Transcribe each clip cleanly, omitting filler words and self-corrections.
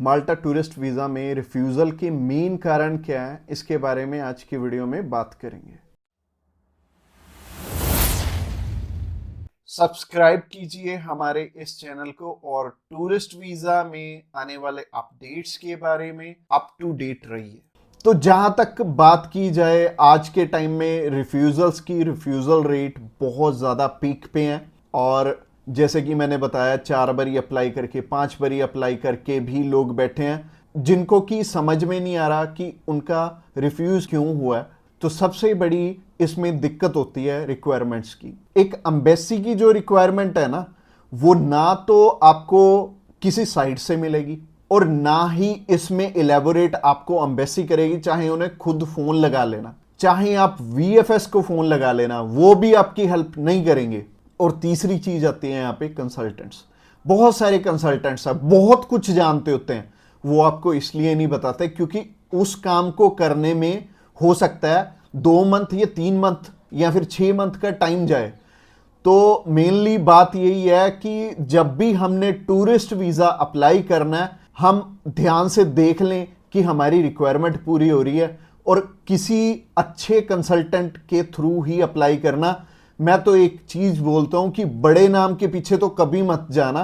माल्टा tourist visa में refusal के main कारण क्या है, इसके बारे में आज की वीडियो में बात करेंगे। सब्सक्राइब कीजिए हमारे इस चैनल को और टूरिस्ट वीज़ा में आने वाले अपडेट्स के बारे में अप टू डेट रहिए। तो जहां तक बात की जाए आज के टाइम में रिफ्यूज़ल्स की, रिफ्यूज़ल रेट बहुत ज़्यादा पीक पे हैं और जैसे कि मैंने बताया 4 बारी अप्लाई करके 5 बारी अप्लाई करके भी लोग बैठे हैं जिनको कि समझ में नहीं आ रहा कि उनका रिफ्यूज़ क्यों हुआ है। तो सबसे बड़ी इसमें दिक्कत होती है रिक्वायरमेंट्स की। एक एम्बेसी की जो रिक्वायरमेंट है ना, वो ना तो आपको किसी साइट से मिलेगी और ना ही इसमें इलेबोरेट आपको एम्बेसी करेगी। चाहे उन्हें खुद फोन लगा लेना, चाहे आप वीएफएस को फोन लगा लेना, वो भी आपकी हेल्प नहीं करेंगे। और तीसरी चीज आती है यहाँ पे कंसल्टेंट्स। बहुत सारे कंसल्टेंट्स हैं, बहुत कुछ जानते होते हैं, वो आपको इसलिए नहीं बताते क्योंकि उस काम को करने में हो सकता है 2 मंथ या 3 मंथ या फिर 6 मंथ का टाइम जाए। तो मेनली बात यही है कि जब भी हमने टूरिस्ट वीज़ा अप्लाई करना है, हम ध्यान से देख लें कि हमारी रिक्वायरमेंट पूरी हो रही है और किसी अच्छे कंसल्टेंट के थ्रू ही अप्लाई करना। मैं तो एक चीज़ बोलता हूं कि बड़े नाम के पीछे तो कभी मत जाना।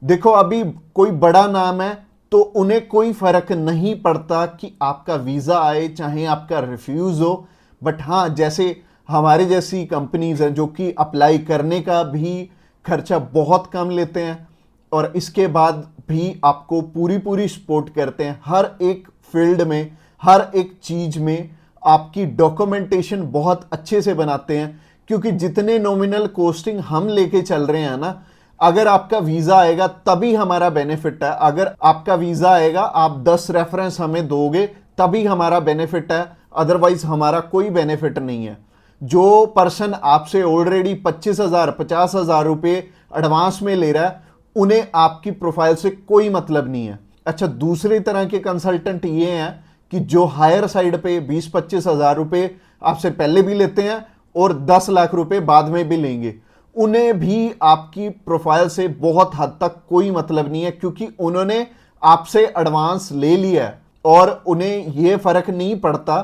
देखो, अभी कोई बड़ा नाम है तो उन्हें कोई फर्क नहीं पड़ता कि आपका वीज़ा आए चाहे आपका रिफ्यूज़ हो। बट हाँ, जैसे हमारे जैसी कंपनीज हैं जो कि अप्लाई करने का भी खर्चा बहुत कम लेते हैं और इसके बाद भी आपको पूरी पूरी सपोर्ट करते हैं हर एक फील्ड में, हर एक चीज में आपकी डॉक्यूमेंटेशन बहुत अच्छे से बनाते हैं। क्योंकि जितने नॉमिनल कोस्टिंग हम लेके चल रहे हैं ना, अगर आपका वीजा आएगा तभी हमारा बेनिफिट है। अगर आपका वीजा आएगा, आप 10 रेफरेंस हमें दोगे तभी हमारा बेनिफिट है, अदरवाइज हमारा कोई बेनिफिट नहीं है। जो पर्सन आपसे ऑलरेडी 25,000 50,000 रुपए एडवांस में ले रहा है, उन्हें आपकी प्रोफाइल से कोई मतलब नहीं है। अच्छा, दूसरी तरह के कंसल्टेंट ये हैं कि जो हायर साइड पे 20-25,000 रुपए आपसे पहले भी लेते हैं और 10 लाख रुपए बाद में भी लेंगे। उन्हें भी आपकी प्रोफाइल से बहुत हद तक कोई मतलब नहीं है क्योंकि उन्होंने आपसे एडवांस ले लिया है और उन्हें यह फर्क नहीं पड़ता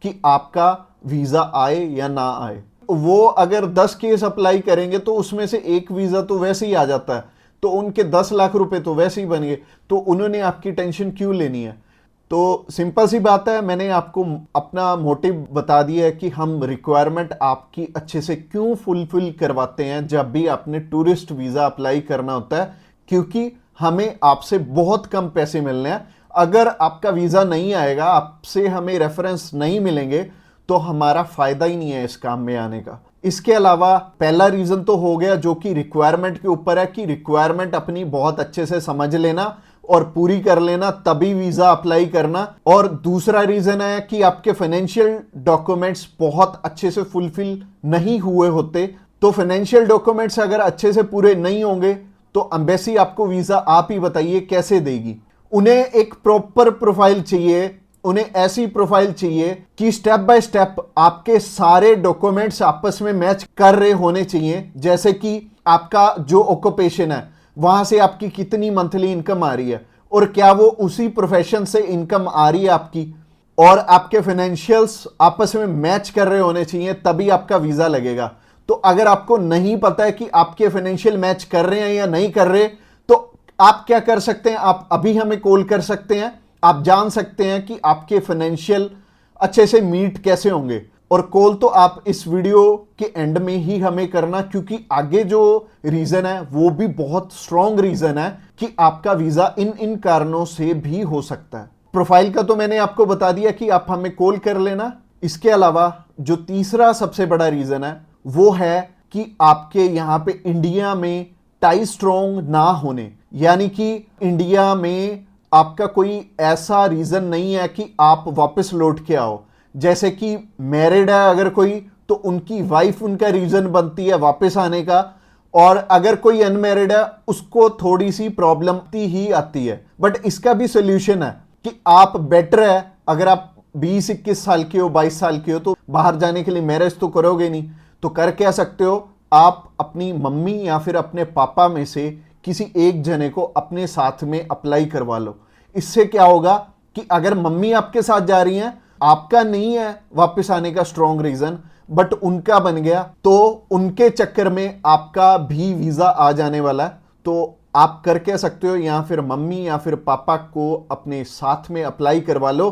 कि आपका वीजा आए या ना आए। वो अगर 10 केस अप्लाई करेंगे तो उसमें से एक वीजा तो वैसे ही आ जाता है, तो उनके 10 लाख रुपए तो वैसे ही बन गए। तो उन्होंने आपकी टेंशन क्यों लेनी है? तो सिंपल सी बात है, मैंने आपको अपना मोटिव बता दिया है कि हम रिक्वायरमेंट आपकी अच्छे से क्यों फुलफिल करवाते हैं जब भी आपने टूरिस्ट वीज़ा अप्लाई करना होता है। क्योंकि हमें आपसे बहुत कम पैसे मिलने हैं। अगर आपका वीज़ा नहीं आएगा, आपसे हमें रेफरेंस नहीं मिलेंगे, तो हमारा फायदा ही नहीं है इस काम में आने का। इसके अलावा पहला रीजन तो हो गया जो कि रिक्वायरमेंट के ऊपर है कि रिक्वायरमेंट अपनी बहुत अच्छे से समझ लेना और पूरी कर लेना, तभी वीजा अप्लाई करना। और दूसरा रीजन है कि आपके फाइनेंशियल डॉक्यूमेंट्स बहुत अच्छे से फुलफिल नहीं हुए होते। तो फाइनेंशियल डॉक्यूमेंट्स अगर अच्छे से पूरे नहीं होंगे तो एम्बेसी आपको वीजा, आप ही बताइए, कैसे देगी? उन्हें एक प्रॉपर प्रोफाइल चाहिए, उन्हें ऐसी प्रोफाइल चाहिए कि स्टेप बाय स्टेप आपके सारे डॉक्यूमेंट्स आपस में मैच कर रहे होने चाहिए। जैसे कि आपका जो ऑक्यूपेशन है, वहां से आपकी कितनी मंथली इनकम आ रही है और क्या वो उसी प्रोफेशन से इनकम आ रही है आपकी, और आपके फाइनेंशियल्स आपस में मैच कर रहे होने चाहिए, तभी आपका वीजा लगेगा। तो अगर आपको नहीं पता है कि आपके फाइनेंशियल मैच कर रहे हैं या नहीं कर रहे, तो आप क्या कर सकते हैं? आप अभी हमें कॉल कर सकते हैं, आप जान सकते हैं कि आपके फाइनेंशियल अच्छे से मीट कैसे होंगे। और कॉल तो आप इस वीडियो के एंड में ही हमें करना, क्योंकि आगे जो रीजन है वो भी बहुत स्ट्रॉन्ग रीजन है कि आपका वीजा इन इन कारणों से भी हो सकता है। प्रोफाइल का तो मैंने आपको बता दिया कि आप हमें कॉल कर लेना। इसके अलावा जो तीसरा सबसे बड़ा रीजन है वो है कि आपके यहां पे इंडिया में टाई स्ट्रॉन्ग ना होने, यानी कि इंडिया में आपका कोई ऐसा रीजन नहीं है कि आप वापस लौट के आओ। जैसे कि मैरिड है अगर कोई, तो उनकी वाइफ उनका रीजन बनती है वापस आने का, और अगर कोई अनमैरिड है उसको थोड़ी सी प्रॉब्लम ही आती है। बट इसका भी सोल्यूशन है कि आप बेटर है, अगर आप 20-21 साल के हो, 22 साल के हो, तो बाहर जाने के लिए मैरिज तो करोगे नहीं, तो कर क्या सकते हो, आप अपनी मम्मी या फिर अपने पापा में से किसी एक जने को अपने साथ में अप्लाई करवा लो। इससे क्या होगा कि अगर मम्मी आपके साथ जा रही हैं, आपका नहीं है वापस आने का स्ट्रॉन्ग रीजन, बट उनका बन गया, तो उनके चक्कर में आपका भी वीजा आ जाने वाला है। तो आप कर कह सकते हो या फिर मम्मी या फिर पापा को अपने साथ में अप्लाई करवा लो,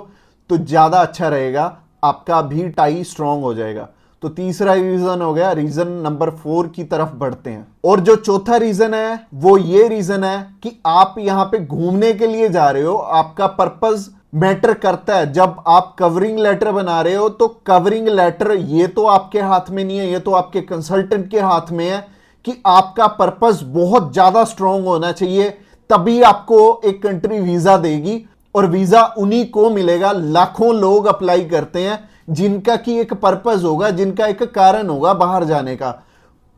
तो ज्यादा अच्छा रहेगा, आपका भी टाई स्ट्रांग हो जाएगा। तो तीसरा रीजन हो गया। रीजन नंबर 4 की तरफ बढ़ते हैं। और जो चौथा रीजन है वो ये रीजन है कि आप यहां पे घूमने के लिए जा रहे हो, आपका पर्पस मैटर करता है। जब आप कवरिंग लेटर बना रहे हो तो कवरिंग लेटर ये तो आपके हाथ में नहीं है, ये तो आपके कंसल्टेंट के हाथ में है कि आपका पर्पस बहुत ज्यादा स्ट्रांग होना चाहिए, तभी आपको एक कंट्री वीजा देगी। और वीजा उन्हीं को मिलेगा, लाखों लोग अप्लाई करते हैं जिनका की एक पर्पस होगा, जिनका एक कारण होगा बाहर जाने का।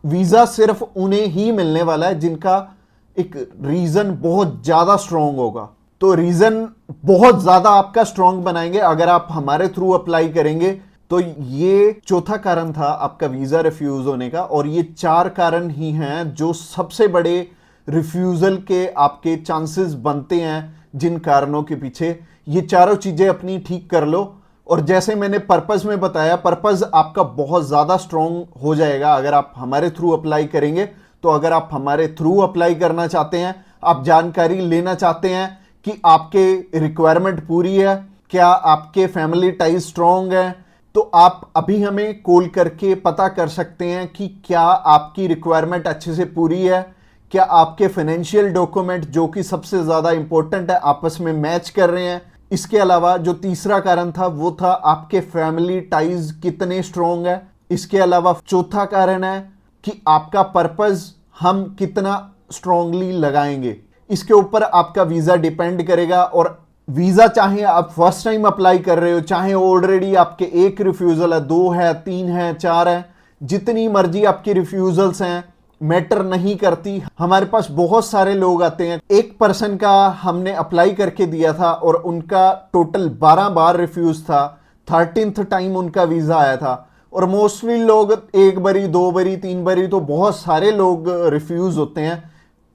वीजा सिर्फ उन्हें ही मिलने वाला है जिनका एक रीजन बहुत ज्यादा स्ट्रांग होगा। तो रीजन बहुत ज्यादा आपका स्ट्रांग बनाएंगे अगर आप हमारे थ्रू अप्लाई करेंगे। तो ये चौथा कारण था आपका वीजा रिफ्यूज होने का। और ये 4 कारण ही हैं जो सबसे बड़े रिफ्यूजल के आपके चांसेस बनते हैं। जिन कारणों के पीछे ये चारों चीजें अपनी ठीक कर लो, और जैसे मैंने पर्पस में बताया, पर्पस आपका बहुत ज्यादा स्ट्रांग हो जाएगा अगर आप हमारे थ्रू अप्लाई करेंगे। तो अगर आप हमारे थ्रू अप्लाई करना चाहते हैं, आप जानकारी लेना चाहते हैं कि आपके रिक्वायरमेंट पूरी है, क्या आपके फैमिली टाइज स्ट्रांग है, तो आप अभी हमें कॉल करके पता कर सकते हैं कि क्या आपकी रिक्वायरमेंट अच्छे से पूरी है, क्या आपके फाइनेंशियल डॉक्यूमेंट जो कि सबसे ज्यादा इंपॉर्टेंट है आपस में मैच कर रहे हैं। इसके अलावा जो तीसरा कारण था वो था आपके फैमिली टाइज कितने स्ट्रांग है। इसके अलावा चौथा कारण है कि आपका पर्पस हम कितना स्ट्रांगली लगाएंगे, इसके ऊपर आपका वीजा डिपेंड करेगा। और वीजा चाहे आप फर्स्ट टाइम अप्लाई कर रहे हो, चाहे ऑलरेडी आपके 1 रिफ्यूजल है, 2 है, 3 है, 4 है, जितनी मर्जी आपकी रिफ्यूजल्स हैं, मैटर नहीं करती। हमारे पास बहुत सारे लोग आते हैं, एक पर्सन का हमने अप्लाई करके दिया था और उनका टोटल 12 बार रिफ्यूज था, 13th टाइम उनका वीजा आया था। और मोस्टली लोग 1 बारी, 2 बारी, 3 बारी, तो बहुत सारे लोग रिफ्यूज होते हैं।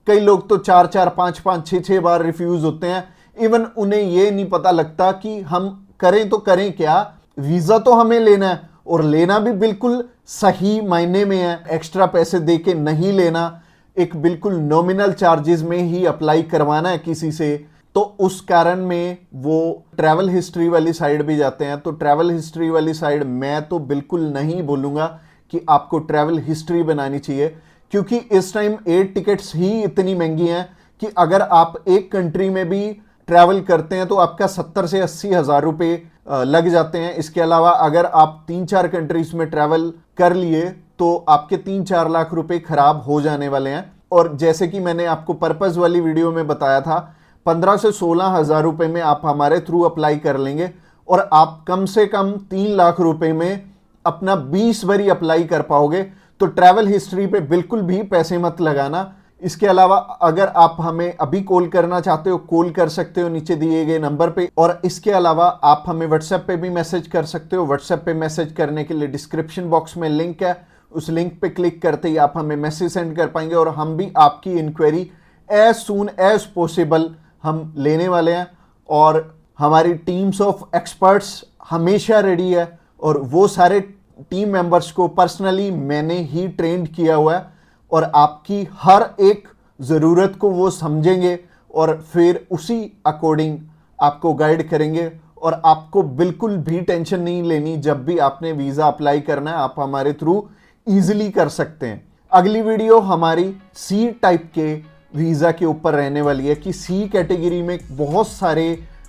कई लोग तो 4-4, 5-5, 6-6 बार रिफ्यूज होते हैं। इवन उन्हें ये नहीं पता लगता कि हम करें तो करें क्या, वीजा तो हमें लेना है, और लेना भी बिल्कुल सही मायने में है, एक्स्ट्रा पैसे देके नहीं लेना, एक बिल्कुल नॉमिनल चार्जेस में ही अप्लाई करवाना है किसी से। तो उस कारण में वो ट्रैवल हिस्ट्री वाली साइड भी जाते हैं। तो ट्रैवल हिस्ट्री वाली साइड मैं तो बिल्कुल नहीं बोलूँगा कि आपको ट्रैवल हिस्ट्री बनानी चाहिए, क्योंकि इस टाइम एयर टिकट्स ही इतनी महंगी हैं कि अगर आप एक कंट्री में भी ट्रैवल करते हैं तो आपका 70 से 80 हज़ार रुपये लग जाते हैं। इसके अलावा अगर आप 3-4 कंट्रीज में ट्रैवल कर लिए तो आपके 3-4 लाख रुपए खराब हो जाने वाले हैं। और जैसे कि मैंने आपको पर्पस वाली वीडियो में बताया था, 15 से 16 हज़ार रुपये में आप हमारे थ्रू अप्लाई कर लेंगे और आप कम से कम 3 लाख रुपए में अपना 20 बारी अप्लाई कर पाओगे। तो ट्रैवल हिस्ट्री पे बिल्कुल भी पैसे मत लगाना। इसके अलावा अगर आप हमें अभी कॉल करना चाहते हो, कॉल कर सकते हो नीचे दिए गए नंबर पे। और इसके अलावा आप हमें व्हाट्सएप पे भी मैसेज कर सकते हो। व्हाट्सएप पे मैसेज करने के लिए डिस्क्रिप्शन बॉक्स में लिंक है, उस लिंक पे क्लिक करते ही आप हमें मैसेज सेंड कर पाएंगे और हम भी आपकी inquiry as soon as possible हम लेने वाले हैं। और हमारी टीम्स ऑफ एक्सपर्ट्स हमेशा रेडी है और वो सारे टीम मेंबर्स को पर्सनली मैंने ही ट्रेंड किया हुआ है और आपकी हर एक ज़रूरत को वो समझेंगे और फिर उसी अकॉर्डिंग आपको गाइड करेंगे। और आपको बिल्कुल भी टेंशन नहीं लेनी, जब भी आपने वीज़ा अप्लाई करना है आप हमारे थ्रू ईजिली कर सकते हैं। अगली वीडियो हमारी सी टाइप के वीज़ा के ऊपर रहने वाली है कि सी कैटेगरी में बहुत सारे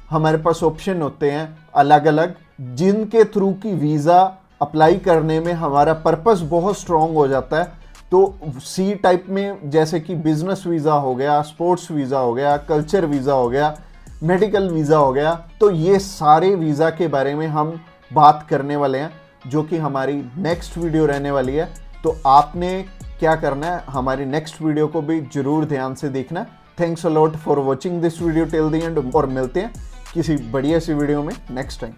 हमारे पास ऑप्शन होते हैं अलग अलग, जिनके थ्रू की वीज़ा अप्लाई करने में हमारा पर्पस बहुत स्ट्रॉन्ग हो जाता है। तो सी टाइप में जैसे कि बिजनेस वीज़ा हो गया, स्पोर्ट्स वीज़ा हो गया, कल्चर वीज़ा हो गया, मेडिकल वीज़ा हो गया, तो ये सारे वीज़ा के बारे में हम बात करने वाले हैं, जो कि हमारी नेक्स्ट वीडियो रहने वाली है। तो आपने क्या करना है, हमारी नेक्स्ट वीडियो को भी जरूर ध्यान से देखना। Thanks a lot for watching this video till the end, और मिलते हैं किसी बढ़िया सी वीडियो में नेक्स्ट टाइम।